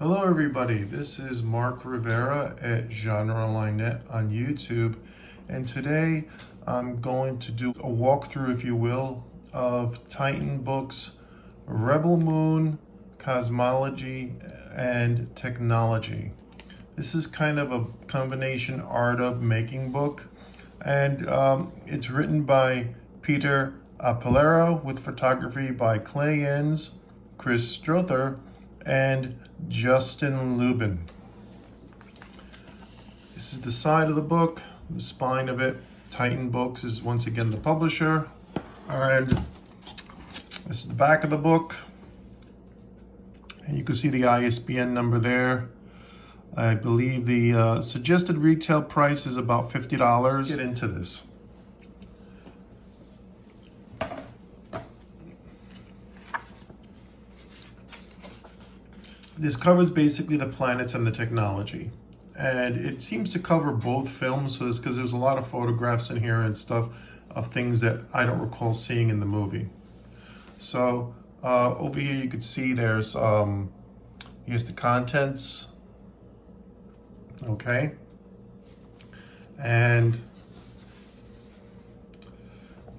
Hello everybody, this is Mark Rivera at GenreOnlinenet on YouTube, and today I'm going to do a walkthrough, if you will, of Titan books Rebel Moon, Cosmology, and Technology. This is kind of a combination art of making book, and it's written by Peter Apolero with photography by Clay Enns, Chris Strother, and Justin Lubin. This is the side of the book, the spine of it. Titan Books is once again the publisher. And this is the back of the book. And you can see the ISBN number there. I believe the suggested retail price is about $50. Let's get into this. This covers basically the planets and the technology. And it seems to cover both films, so because there's a lot of photographs in here and stuff of things that I don't recall seeing in the movie. So over here you could see there's, here's the contents. Okay. And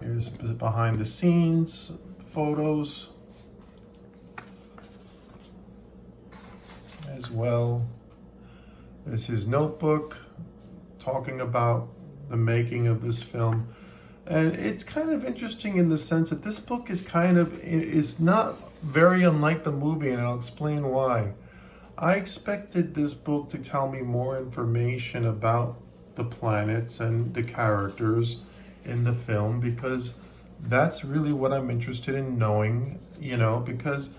here's behind the scenes photos as well. There's his notebook talking about the making of this film. And it's kind of interesting in the sense that this book is not very unlike the movie, and I'll explain why. I expected this book to tell me more information about the planets and the characters in the film, because that's really what I'm interested in knowing, because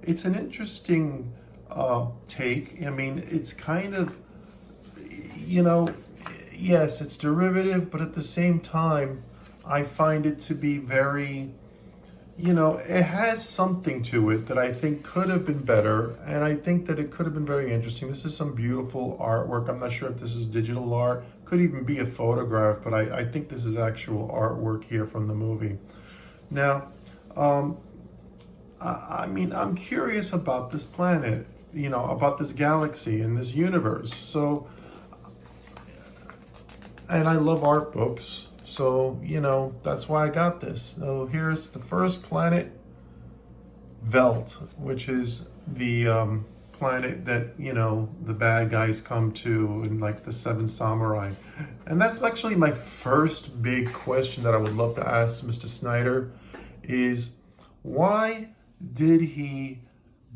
it's an interesting take. I mean, it's kind of, yes, it's derivative, but at the same time, I find it to be very, it has something to it that I think could have been better, and I think that it could have been very interesting. This is some beautiful artwork. I'm not sure if this is digital art, could even be a photograph, but I think this is actual artwork here from the movie. Now, I mean, I'm curious about this planet, about this galaxy and this universe. So, and I love art books. So, that's why I got this. So here's the first planet, Velt, which is the planet that, the bad guys come to in like the Seven Samurai. And that's actually my first big question that I would love to ask Mr. Snyder is, why did he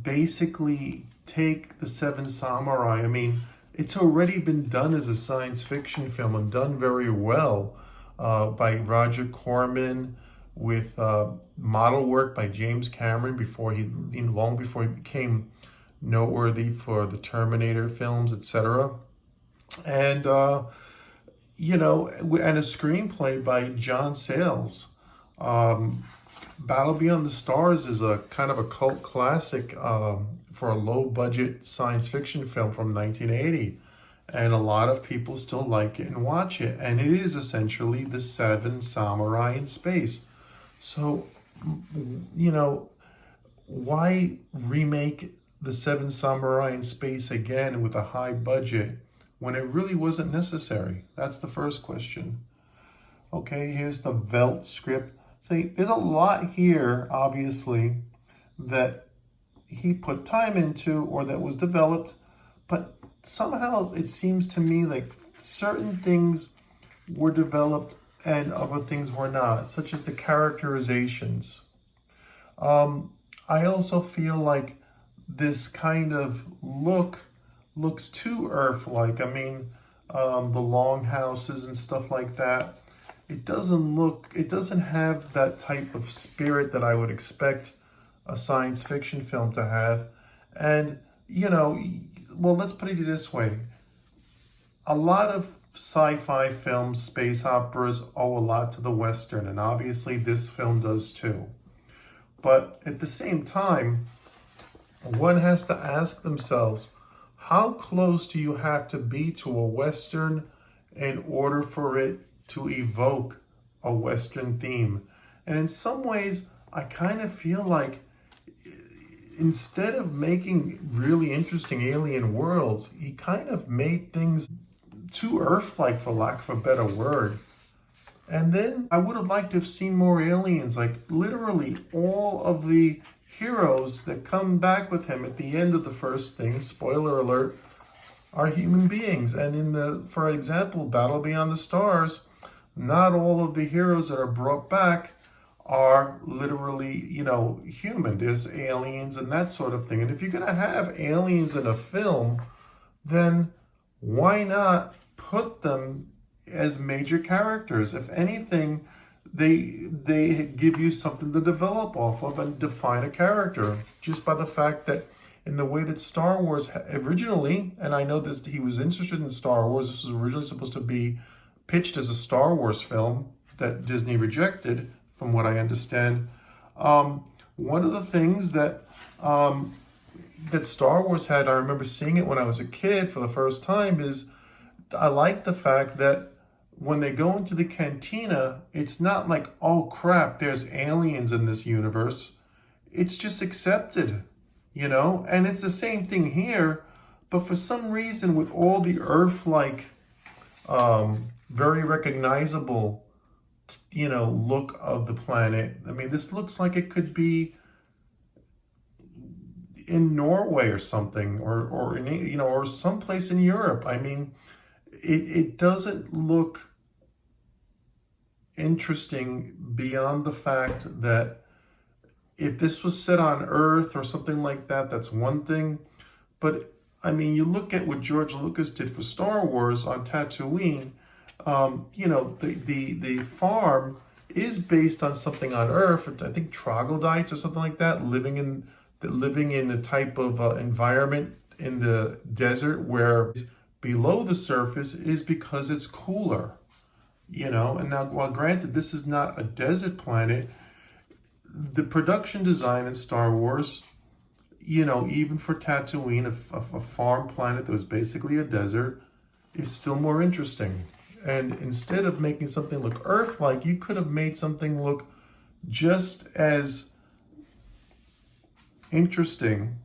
basically take the Seven Samurai? I mean, it's already been done as a science fiction film and done very well by Roger Corman, with model work by James Cameron long before he became noteworthy for the Terminator films, etc. And and a screenplay by John Sayles. Battle Beyond the Stars is a kind of a cult classic for a low-budget science fiction film from 1980. And a lot of people still like it and watch it. And it is essentially the Seven Samurai in space. So, why remake the Seven Samurai in space again with a high budget when it really wasn't necessary? That's the first question. Okay, here's the Velt script. See, there's a lot here, obviously, that he put time into or that was developed, but somehow it seems to me like certain things were developed and other things were not, such as the characterizations. I also feel like this kind of looks too Earth-like. I mean, the longhouses and stuff like that. It doesn't have that type of spirit that I would expect a science fiction film to have. And, well, let's put it this way. A lot of sci-fi films, space operas, owe a lot to the Western, and obviously this film does too. But at the same time, one has to ask themselves, how close do you have to be to a Western in order for it to evoke a Western theme? And in some ways, I kind of feel like instead of making really interesting alien worlds, he kind of made things too Earth-like, for lack of a better word. And then I would have liked to have seen more aliens, like literally all of the heroes that come back with him at the end of the first thing, spoiler alert, are human beings. And in the, for example, Battle Beyond the Stars, not all of the heroes that are brought back are literally, human. There's aliens and that sort of thing. And if you're going to have aliens in a film, then why not put them as major characters? If anything, they give you something to develop off of and define a character, just by the fact that in the way that Star Wars originally, and I know this, he was interested in Star Wars. This was originally supposed to be pitched as a Star Wars film that Disney rejected, from what I understand. One of the things that that Star Wars had, I remember seeing it when I was a kid for the first time, is I like the fact that when they go into the cantina, it's not like, oh crap, there's aliens in this universe. It's just accepted, and it's the same thing here, but for some reason, with all the Earth-like, very recognizable, look of the planet. I mean, this looks like it could be in Norway or something, or in, or someplace in Europe. I mean, it doesn't look interesting beyond the fact that if this was set on Earth or something like that, that's one thing. But I mean, you look at what George Lucas did for Star Wars on Tatooine. The farm is based on something on Earth. I think troglodytes or something like that, living in the type of environment in the desert where below the surface is because it's cooler. And now, while granted, this is not a desert planet, the production design in Star Wars, even for Tatooine, a farm planet that was basically a desert, is still more interesting. And instead of making something look Earth-like, you could have made something look just as interesting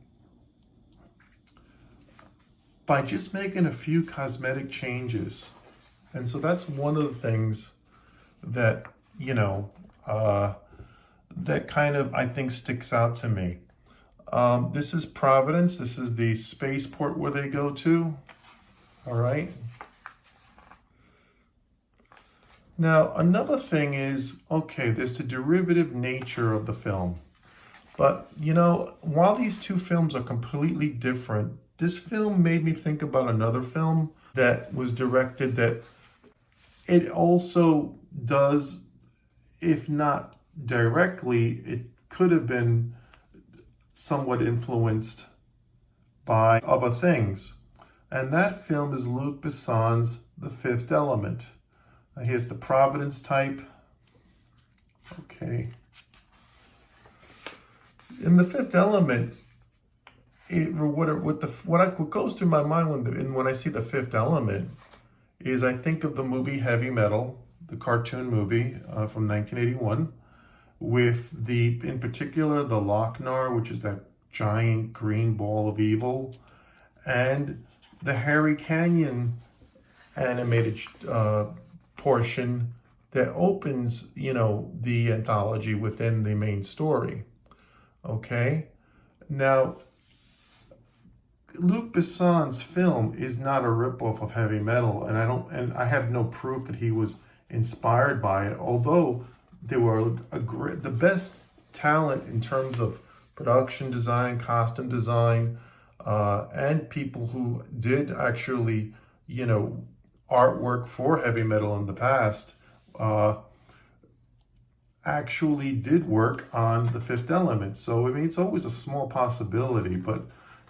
by just making a few cosmetic changes. And so that's one of the things that, that kind of, I think, sticks out to me. This is Providence. This is the spaceport where they go to. All right. Now, another thing is, okay, there's the derivative nature of the film. But, while these two films are completely different, this film made me think about another film that was directed that it also does, if not directly, it could have been somewhat influenced by other things. And that film is Luc Besson's The Fifth Element. Here's the Providence type. Okay. In The Fifth Element, what goes through my mind when I see The Fifth Element is I think of the movie Heavy Metal, the cartoon movie from 1981, with in particular the Lochnar, which is that giant green ball of evil, and the Harry Canyon animated portion that opens, the anthology within the main story. Okay? Now, Luc Besson's film is not a ripoff of Heavy Metal, and I have no proof that he was inspired by it, although there were the best talent in terms of production design, costume design, and people who did actually, artwork for Heavy Metal in the past, actually did work on The Fifth Element. So, I mean, it's always a small possibility, but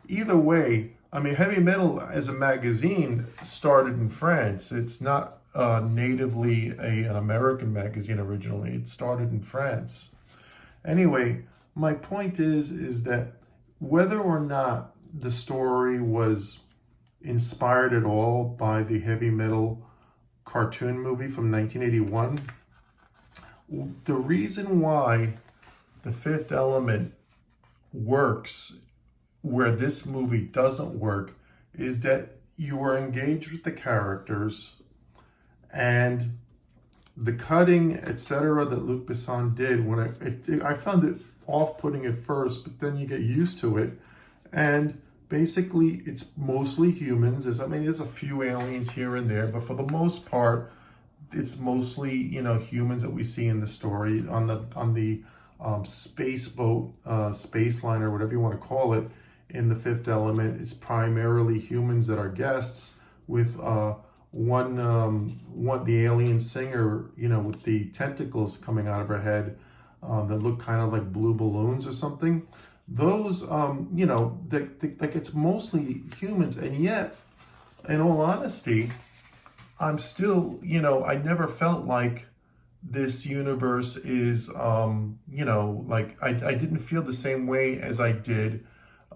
either way, I mean, Heavy Metal as a magazine started in France. It's not natively an American magazine originally. It started in France. Anyway, my point is that whether or not the story was inspired at all by the Heavy Metal cartoon movie from 1981, the reason why The Fifth Element works where this movie doesn't work is that you are engaged with the characters, and the cutting, etc., that Luc Besson did, I found it off-putting at first, but then you get used to it. And basically, it's mostly humans. There's a few aliens here and there, but for the most part, it's mostly, humans that we see in the story on the space boat, space liner, whatever you want to call it. In The Fifth Element, it's primarily humans that are guests, with the alien singer, with the tentacles coming out of her head, that look kind of like blue balloons or something. Those, like it's mostly humans, and yet, in all honesty, I'm still, I never felt like this universe is, like I didn't feel the same way as I did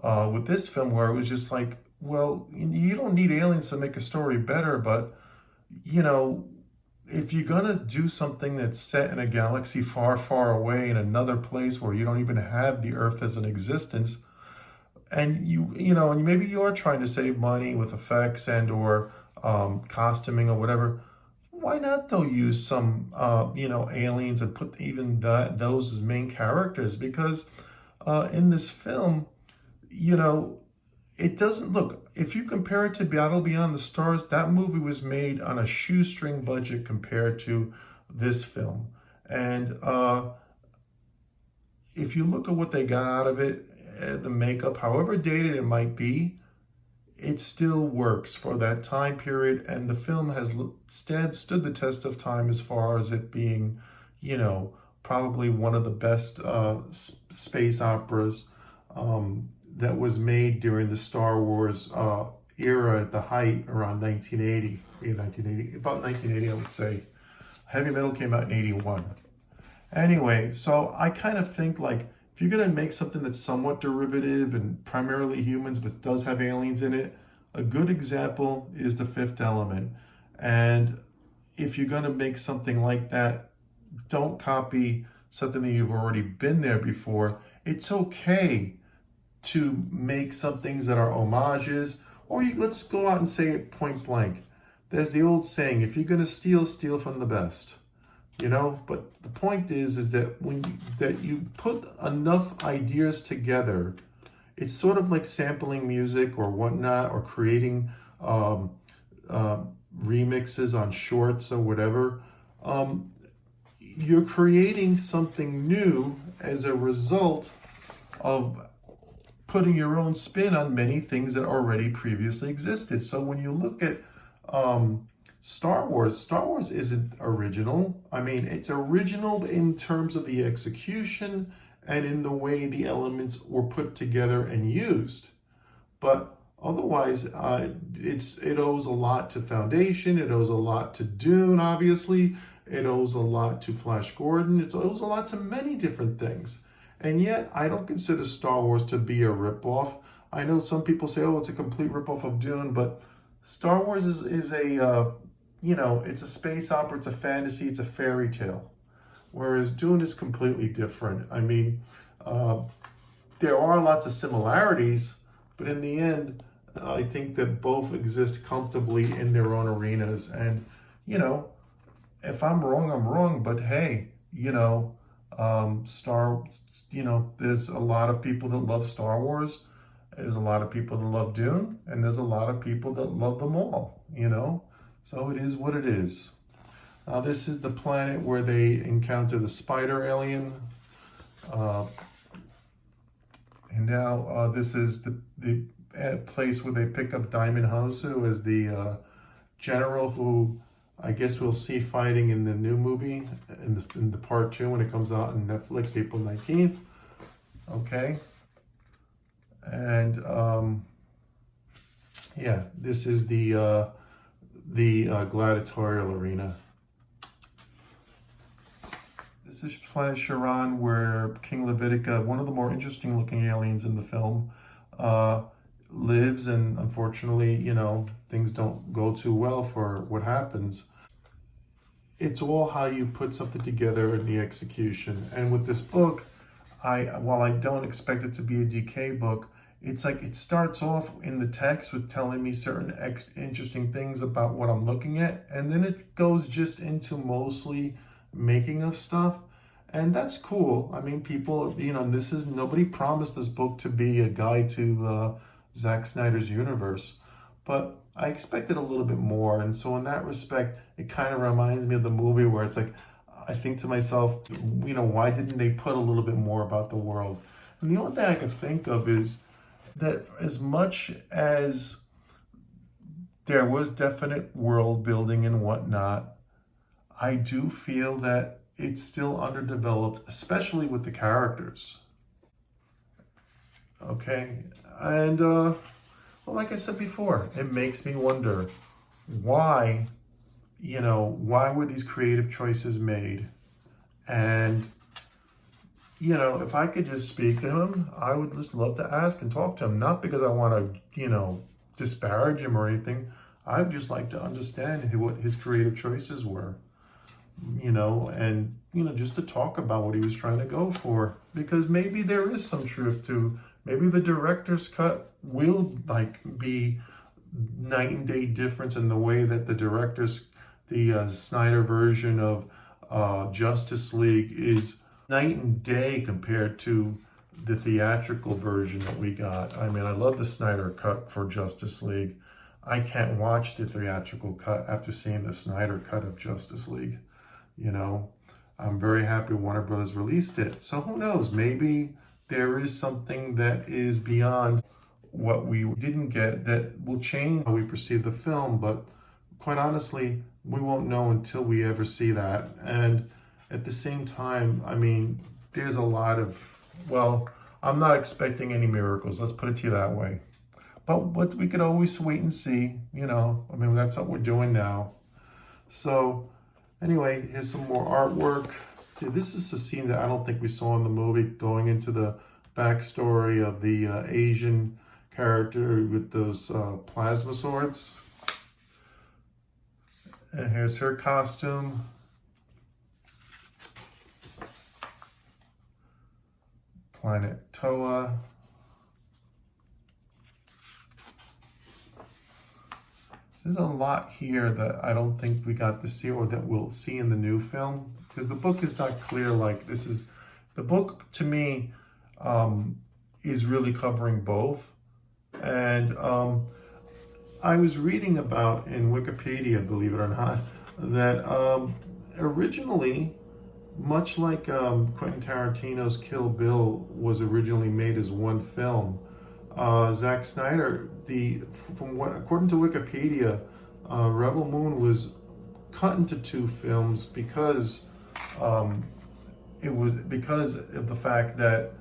with this film, where it was just like, well, you don't need aliens to make a story better, but, if you're gonna do something that's set in a galaxy far, far away in another place where you don't even have the Earth as an existence, and and maybe you are trying to save money with effects and or costuming or whatever, why not though use some aliens and put even those as main characters? Because in this film, it doesn't look, if you compare it to Battle Beyond the Stars, that movie was made on a shoestring budget compared to this film. And if you look at what they got out of it, the makeup, however dated it might be, it still works for that time period. And the film has stood the test of time as far as it being, probably one of the best space operas that was made during the Star Wars era at the height around 1980, about 1980, I would say. Heavy Metal came out in 81. Anyway, so I kind of think, like, if you're going to make something that's somewhat derivative and primarily humans but does have aliens in it, a good example is The Fifth Element. And if you're going to make something like that, don't copy something that you've already been there before. It's okay to make some things that are homages, or let's go out and say it point blank. There's the old saying, if you're going to steal, steal from the best. But the point is that that you put enough ideas together, it's sort of like sampling music or whatnot, or creating remixes on shorts or whatever. You're creating something new as a result of putting your own spin on many things that already previously existed. So when you look at Star Wars isn't original. It's original in terms of the execution and in the way the elements were put together and used. But otherwise, it owes a lot to Foundation. It owes a lot to Dune, obviously. It owes a lot to Flash Gordon. It owes a lot to many different things. And yet, I don't consider Star Wars to be a ripoff. I know some people say, oh, it's a complete ripoff of Dune, but Star Wars is a, it's a space opera, it's a fantasy, it's a fairy tale. Whereas Dune is completely different. There are lots of similarities, but in the end, I think that both exist comfortably in their own arenas. And, if I'm wrong, I'm wrong, but hey, there's a lot of people that love Star Wars. There's a lot of people that love Dune, and there's a lot of people that love them all, So it is what it is. Now, this is the planet where they encounter the spider alien. And now this is the place where they pick up Diamond Hosu as the general who I guess we'll see fighting in the new movie, in the part 2 when it comes out on Netflix, April 19th. Okay. And yeah, this is the gladiatorial arena. This is planet Charon, where King Levitica, one of the more interesting looking aliens in the film, lives, and unfortunately, things don't go too well for what happens. It's all how you put something together in the execution. And with this book, while I don't expect it to be a DK book, it's like it starts off in the text with telling me certain interesting things about what I'm looking at, and then it goes just into mostly making of stuff, and that's cool. I mean, people, this is nobody promised this book to be a guide to Zack Snyder's universe, but I expected a little bit more, and so in that respect, it kind of reminds me of the movie where it's like, I think to myself, why didn't they put a little bit more about the world? And the only thing I could think of is that as much as there was definite world building and whatnot, I do feel that it's still underdeveloped, especially with the characters. Okay, and well, like I said before, it makes me wonder why, why were these creative choices made? And if I could just speak to him, I would just love to ask and talk to him. Not because I want to, disparage him or anything. I'd just like to understand what his creative choices were, and, just to talk about what he was trying to go for. Because maybe there is some truth to, maybe the director's cut will be night and day difference in the way that the Snyder version of Justice League is night and day compared to the theatrical version that we got. I mean, I love the Snyder cut for Justice League. I can't watch the theatrical cut after seeing the Snyder cut of Justice League. I'm very happy Warner Brothers released it. So who knows? Maybe there is something that is beyond what we didn't get that will change how we perceive the film. But quite honestly, we won't know until we ever see that. And at the same time, I mean, there's a lot of, well, I'm not expecting any miracles. Let's put it to you that way. But we could always wait and see, I mean, that's what we're doing now. So anyway, here's some more artwork. See, this is a scene that I don't think we saw in the movie, going into the backstory of the Asian character with those plasma swords. And here's her costume. Planet Toa. There's a lot here that I don't think we got to see or that we'll see in the new film, because the book is not clear. Like, this is, the book to me is really covering both. And I was reading about in Wikipedia, believe it or not, that originally, much like Quentin Tarantino's Kill Bill was originally made as one film, Zack Snyder, according to Wikipedia, Rebel Moon was cut into two films because of the fact that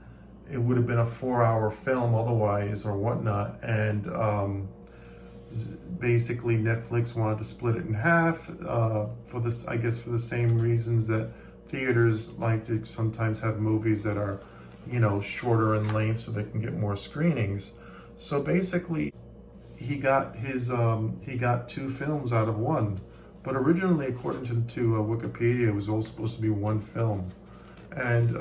it would have been a 4-hour film otherwise or whatnot, and basically Netflix wanted to split it in half for this, I guess, for the same reasons that theaters like to sometimes have movies that are, shorter in length so they can get more screenings. So basically, he got two films out of one. But originally, according to Wikipedia, it was all supposed to be one film. And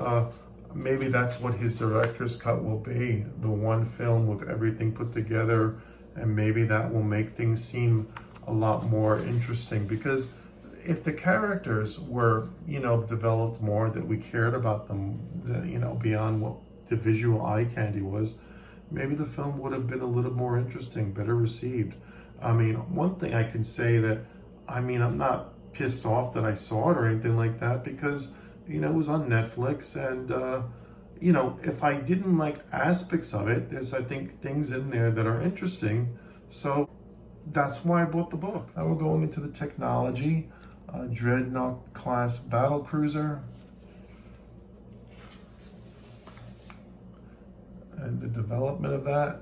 maybe that's what his director's cut will be, the one film with everything put together, and maybe that will make things seem a lot more interesting. Because if the characters were, developed more, that we cared about them, beyond what the visual eye candy was, maybe the film would have been a little more interesting, better received. I mean, one thing I can say that, I'm not pissed off that I saw it or anything like that, because, it was on Netflix, and, if I didn't like aspects of it, there's, I think, things in there that are interesting. So that's why I bought the book. Now we're going into the technology. Dreadnought class battle cruiser, and the development of that.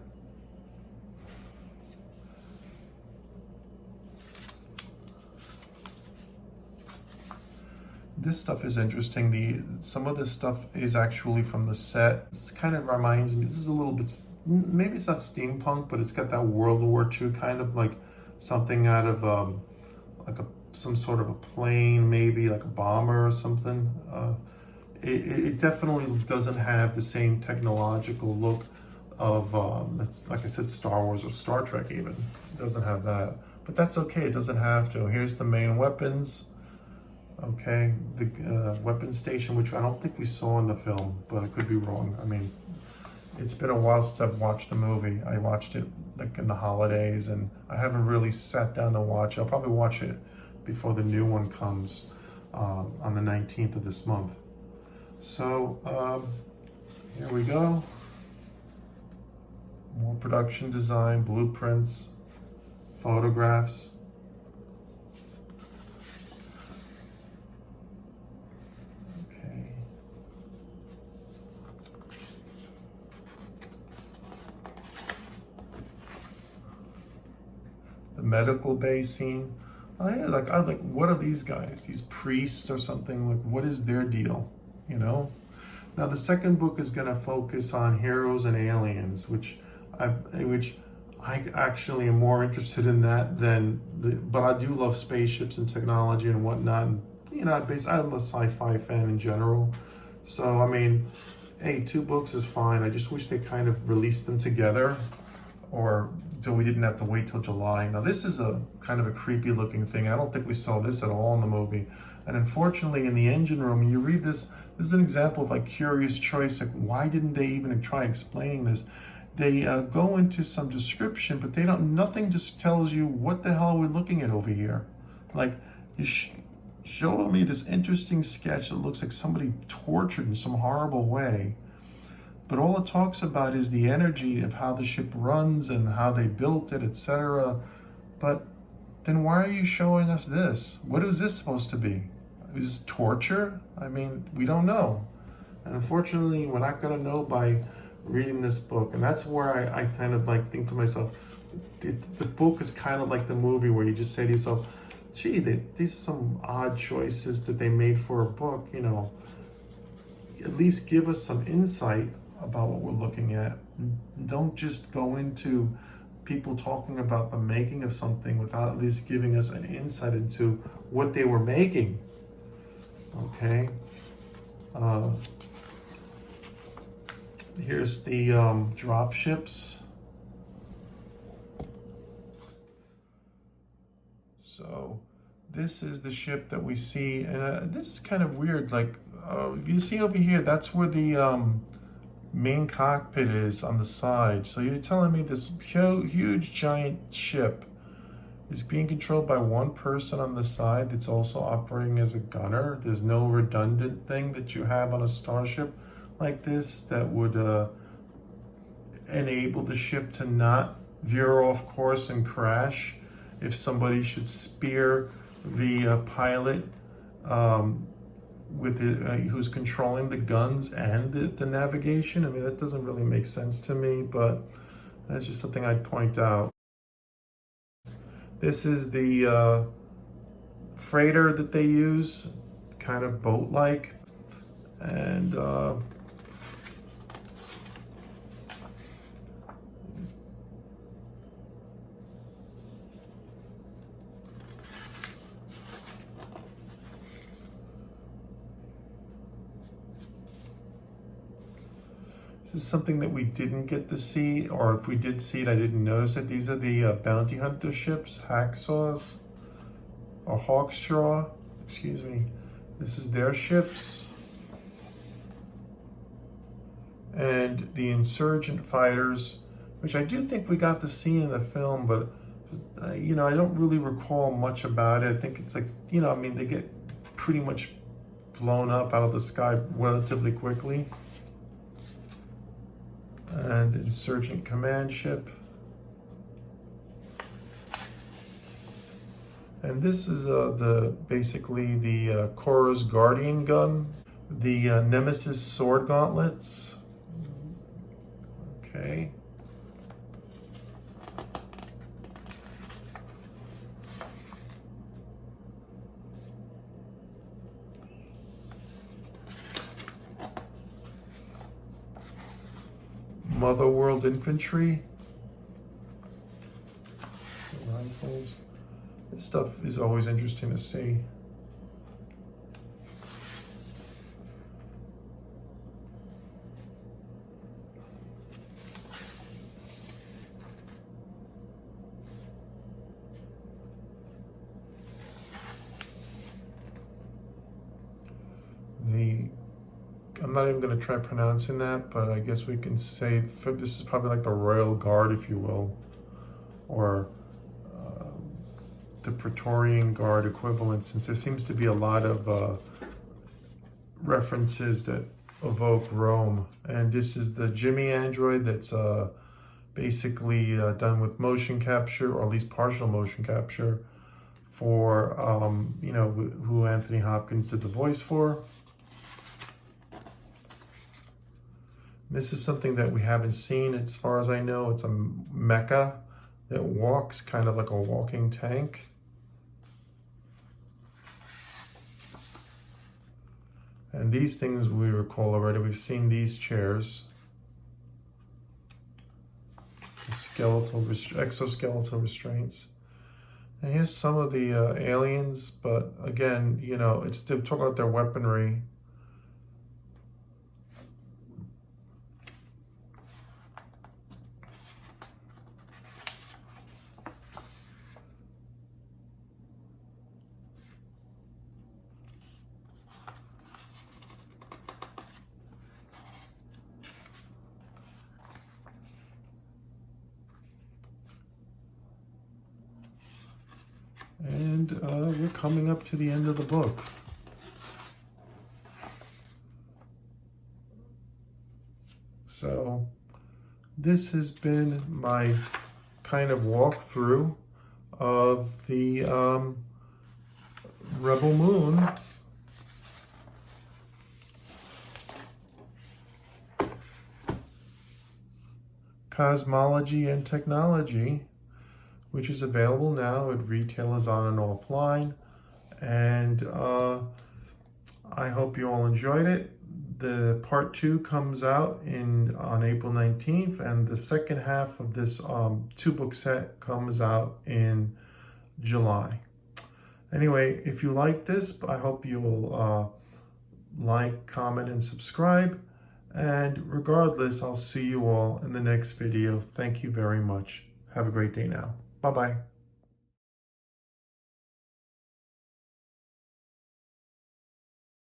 This stuff is interesting. Some of this stuff is actually from the set. This kind of reminds me, this is a little bit, maybe it's not steampunk, but it's got that World War II kind of like something out of some sort of a plane, maybe like a bomber or something. it definitely doesn't have the same technological look of, that's, like I said, Star Wars or Star Trek even. It doesn't have that. But that's okay, it doesn't have to. Here's the main weapons. Okay, the weapon station, which I don't think we saw in the film, but I could be wrong. I mean, it's been a while since I've watched the movie. I watched it like in the holidays, and I haven't really sat down to watch it. I'll probably watch it before the new one comes on the 19th of this month. So here we go. More production design, blueprints, photographs. Okay. The medical bay scene. I like, what are these guys? These priests or something? Like, what is their deal? You know? Now, the second book is going to focus on heroes and aliens, which I actually am more interested in that than but I do love spaceships and technology and whatnot. And, you know, I'm a sci-fi fan in general. So, I mean, hey, 2 books is fine. I just wish they kind of released them together, or so we didn't have to wait till July. Now, this is a kind of a creepy looking thing. I don't think we saw this at all in the movie. And unfortunately, in the engine room, you read this is an example of like curious choice. Like, why didn't they even try explaining this? They go into some description, but nothing just tells you what the hell are we looking at over here. Like, you show me this interesting sketch that looks like somebody tortured in some horrible way. But all it talks about is the energy of how the ship runs and how they built it, etc. But then why are you showing us this? What is this supposed to be? Is this torture? I mean, we don't know. And unfortunately, we're not going to know by reading this book. And that's where I kind of like think to myself, the book is kind of like the movie where you just say to yourself, gee, these are some odd choices that they made for a book, you know. At least give us some insight about what we're looking at. Don't just go into people talking about the making of something without at least giving us an insight into what they were making. Okay. Here's the drop ships. So this is the ship that we see, and this is kind of weird. Like, you see over here, that's where the main cockpit is on the side. So you're telling me this huge giant ship is being controlled by one person on the side that's also operating as a gunner? There's no redundant thing that you have on a starship like this that would enable the ship to not veer off course and crash if somebody should spear the pilot who's controlling the guns and the navigation. I mean, that doesn't really make sense to me, but that's just something I'd point out. This is the freighter that they use, kind of boat-like, and this is something that we didn't get to see, or if we did see it, I didn't notice it. These are the bounty hunter ships, hacksaws, or hawkshaw, excuse me. This is their ships. And the insurgent fighters, which I do think we got to see in the film, but you know, I don't really recall much about it. I think it's like, you know, I mean, they get pretty much blown up out of the sky relatively quickly. And insurgent command ship. And this is basically the Korra's Guardian gun, the Nemesis sword gauntlets. Okay. Motherworld infantry. Rifles. This stuff is always interesting to see. I'm not even going to try pronouncing that, but I guess we can say this is probably like the Royal Guard, if you will, or the Praetorian Guard equivalent, since there seems to be a lot of references that evoke Rome. And this is the Jimmy android that's basically done with motion capture, or at least partial motion capture, for you know, who Anthony Hopkins did the voice for. This is something that we haven't seen as far as I know. It's a mecha that walks kind of like a walking tank. And these things we recall already. We've seen these chairs. The exoskeletal restraints. And here's some of the aliens, but again, you know, it's still talking about their weaponry. And we're coming up to the end of the book. So this has been my kind of walkthrough of the Rebel Moon. Cosmology and Technology, which is available now at retailers on and offline. And I hope you all enjoyed it. The part 2 comes out on April 19th, and the second half of this 2-book set comes out in July. Anyway, if you like this, I hope you will like, comment, and subscribe. And regardless, I'll see you all in the next video. Thank you very much. Have a great day now. Bye-bye.